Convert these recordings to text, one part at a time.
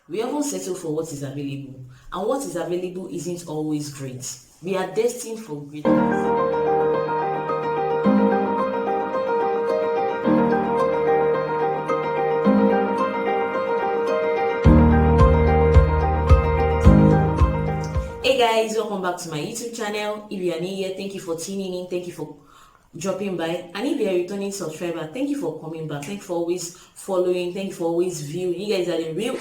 We often settle for what is available, and what is available isn't always great. We are destined for greatness. Hey guys, welcome back to my YouTube channel. If you are new here, thank you for tuning in. Thank you for dropping by. And if you are a returning subscriber, thank you for coming back. Thank you for always following. Thank you for always viewing. You guys are the real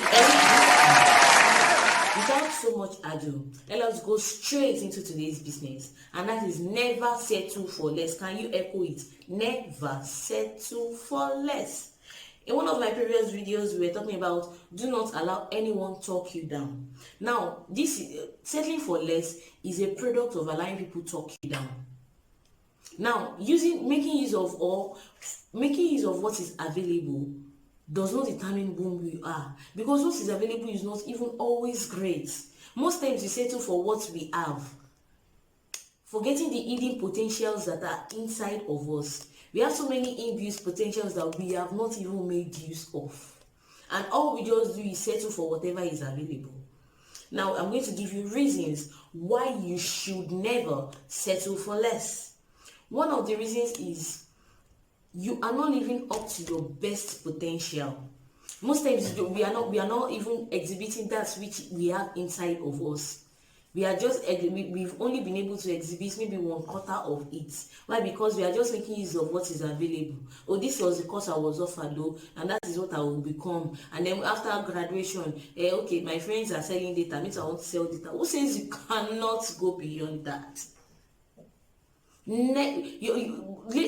Without so much ado, let us go straight into today's business, and that is never settle for less. Can you echo it? Never settle for less. In one of my previous videos, we were talking about do not allow anyone talk you down. Now, this settling for less is a product of allowing people talk you down. Now, making use of what is available does not determine who you are, because what is available is not even always great. Most times we settle for what we have, forgetting the hidden potentials that are inside of us. We have so many inbuilt potentials that we have not even made use of, and all we just do is settle for whatever is available. Now, I'm going to give you reasons why you should never settle for less. One of the reasons is you are not living up to your best potential. Most times we are not even exhibiting that which we have inside of us. We've only been able to exhibit maybe 1/4 of it. Why? Because we are just making use of what is available. Oh, this was the course I was offered, though, and that is what I will become. And then after graduation, okay, my friends are selling data, means I want to sell data. Who says you cannot go beyond that?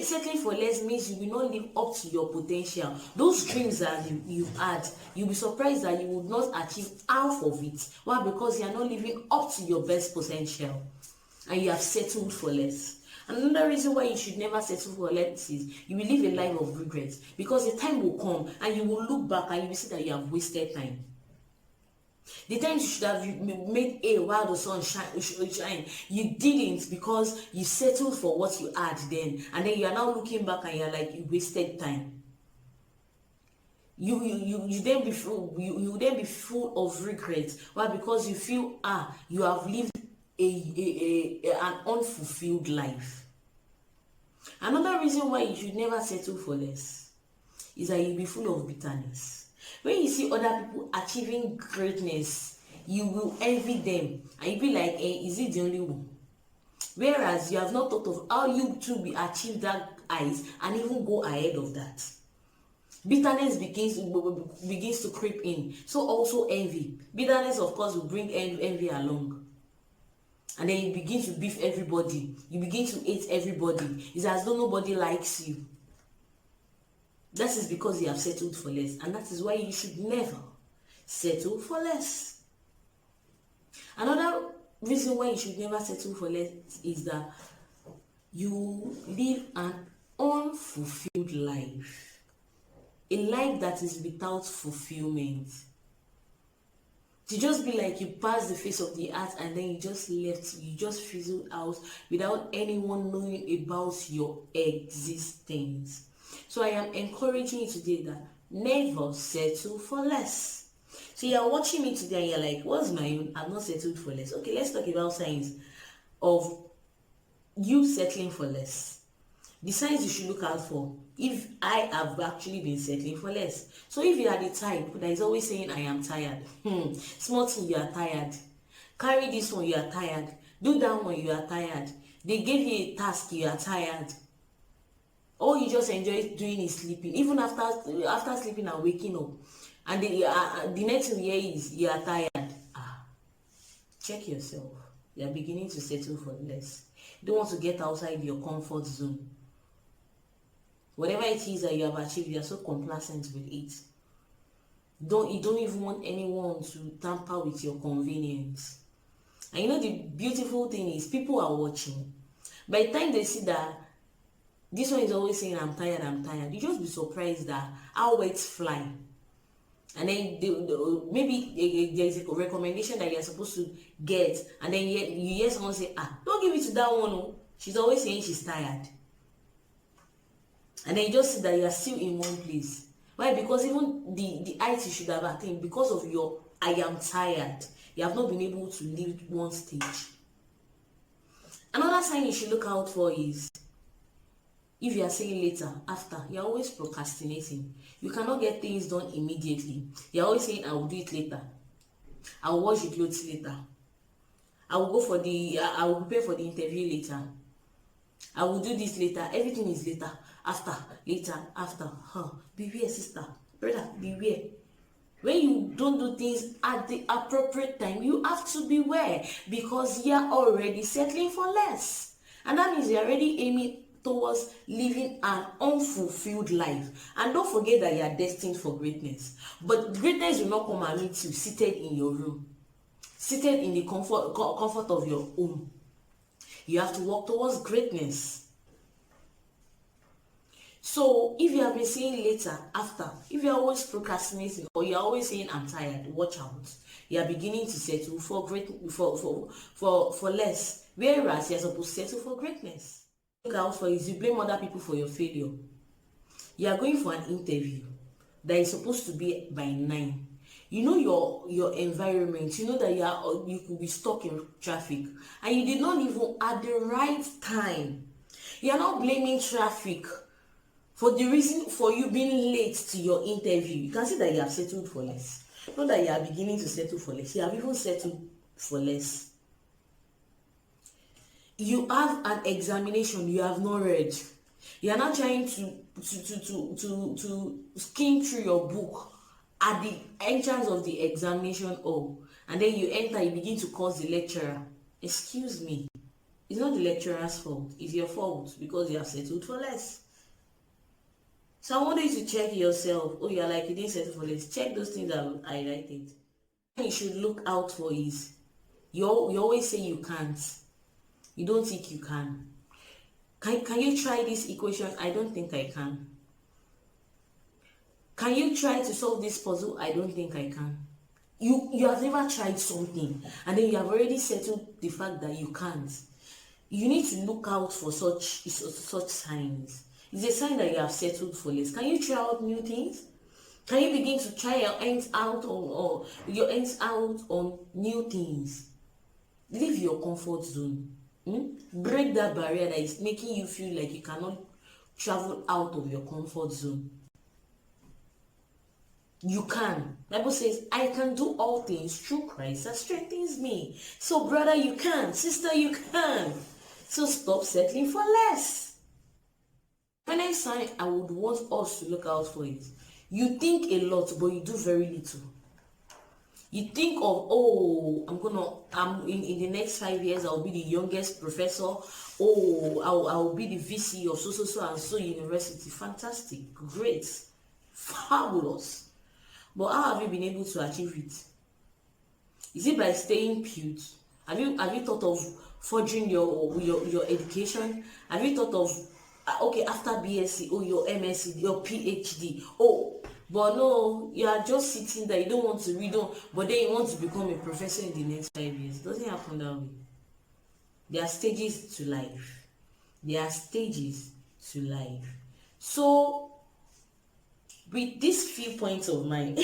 Settling for less means you will not live up to your potential. Those dreams that you had, you'll be surprised that you would not achieve half of it. Why? Because you are not living up to your best potential, and you have settled for less. Another reason why you should never settle for less is you will live a life of regret, because the time will come and you will look back and you will see that you have wasted time. The times you should have made a while the sun shine, you didn't, because you settled for what you had then, and then you are now looking back and you're like, you wasted time. You then be full of regret. Why? Because you feel you have lived an unfulfilled life. Another reason why you should never settle for less is that you'll be full of bitterness. When you see other people achieving greatness, you will envy them and you'll be like, is it the only one? Whereas you have not thought of how you too will achieve that height and even go ahead of that. Bitterness begins to creep in. So also envy. Bitterness, of course, will bring envy along. And then you begin to beef everybody. You begin to hate everybody. It's as though nobody likes you. That is because you have settled for less, and that is why you should never settle for less. Another reason why you should never settle for less is that you live an unfulfilled life, a life that is without fulfillment. To just be like you passed the face of the earth and then you just left, you just fizzled out without anyone knowing about your existence. So I am encouraging you today that never settle for less. So you are watching me today and you're like, what's my own? I've not settled for less. Okay, let's talk about signs of you settling for less. The signs you should look out for if I have actually been settling for less. So if you are the type that is always saying I am tired, small thing, you are tired. Carry this one, you are tired. Do that one, you are tired. They gave you a task, you are tired. All you just enjoy doing is sleeping, even after sleeping and waking up, and the next thing you hear is you are tired. Check yourself. You are beginning to settle for less. You don't want to get outside your comfort zone. Whatever it is that you have achieved, you are so complacent with it. You don't even want anyone to tamper with your convenience. And you know the beautiful thing is, people are watching. By the time they see that this one is always saying I'm tired, you just be surprised that how words fly. And then maybe there is a recommendation that you're supposed to get, and then you hear someone say, don't give it to that one. She's always saying she's tired. And then you just see that you are still in one place. Why? Because even the height you should have attained, because of your I am tired, you have not been able to leave one stage. Another sign you should look out for is if you are saying later, after, you're always procrastinating. You cannot get things done immediately. You're always saying, I will do it later. I will wash the clothes later. I will prepare for the interview later. I will do this later. Everything is later, after, later, after. Beware, sister, brother, beware. When you don't do things at the appropriate time, you have to beware, because you're already settling for less. And that means you're already aiming towards living an unfulfilled life. And don't forget that you are destined for greatness. But greatness will not come and meet you seated in your room, seated in the comfort of your home. You have to walk towards greatness. So if you have been saying later, after, if you're always procrastinating, or you're always saying I'm tired, watch out. You are beginning to settle for less, whereas you're supposed to settle for greatness. Look out for is you blame other people for your failure. You are going for an interview that is supposed to be by 9. You know your environment. You know that you could be stuck in traffic, and you did not even at the right time. You are not blaming traffic for the reason for you being late to your interview. You can see that you have settled for less. Not that you are beginning to settle for less. You have even settled for less. You have an examination you have not read. You are not trying to skim through your book at the entrance of the examination hall, and then you enter, you begin to curse the lecturer. Excuse me, it's not the lecturer's fault, it's your fault, because you have settled for less. So I want you to check yourself. Oh, you're like, you didn't settle for less. Check those things that I highlighted. What you should look out for is you always say you can't. You don't think you can. Can you try this equation? I don't think I can. Can you try to solve this puzzle? I don't think I can. You have never tried something, and then you have already settled the fact that you can't. You need to look out for such signs. It's a sign that you have settled for less. Can you try out new things? Can you begin to try your ends out on new things? Leave your comfort zone. Break that barrier that is making you feel like you cannot travel out of your comfort zone. You can. The Bible says, I can do all things through Christ that strengthens me. So brother, you can. Sister, you can. So stop settling for less. The next sign I would want us to look out for is, you think a lot, but you do very little. You think of, in the next 5 years, I'll be the youngest professor. I'll be the VC of so and so university. Fantastic, great, fabulous. But how have you been able to achieve it? Is it by staying put? Have you thought of forging your education? Have you thought of after BSc, your MSc, your PhD? But no, you are just sitting there. You don't want to read on, but then you want to become a professor in the next 5 years. It doesn't happen that way. There are stages to life. So, with these few points of mine,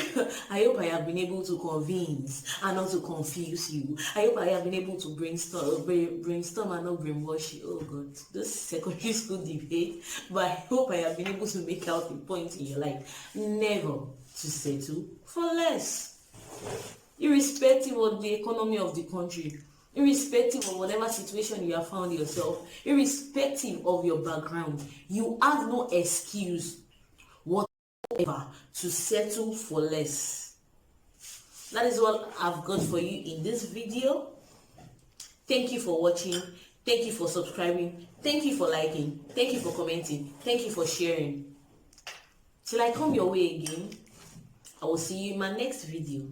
I hope I have been able to convince and not to confuse you. I hope I have been able to brainstorm and not brainwash you. Oh God, this secondary school debate. But I hope I have been able to make out a point in your life. Never to settle for less. Irrespective of the economy of the country, irrespective of whatever situation you have found yourself, irrespective of your background, you have no excuse whatever to settle for less. That is what I've got for you in this video. Thank you for watching. Thank you for subscribing. Thank you for liking. Thank you for commenting. Thank you for sharing. Till I come your way again, I will see you in my next video.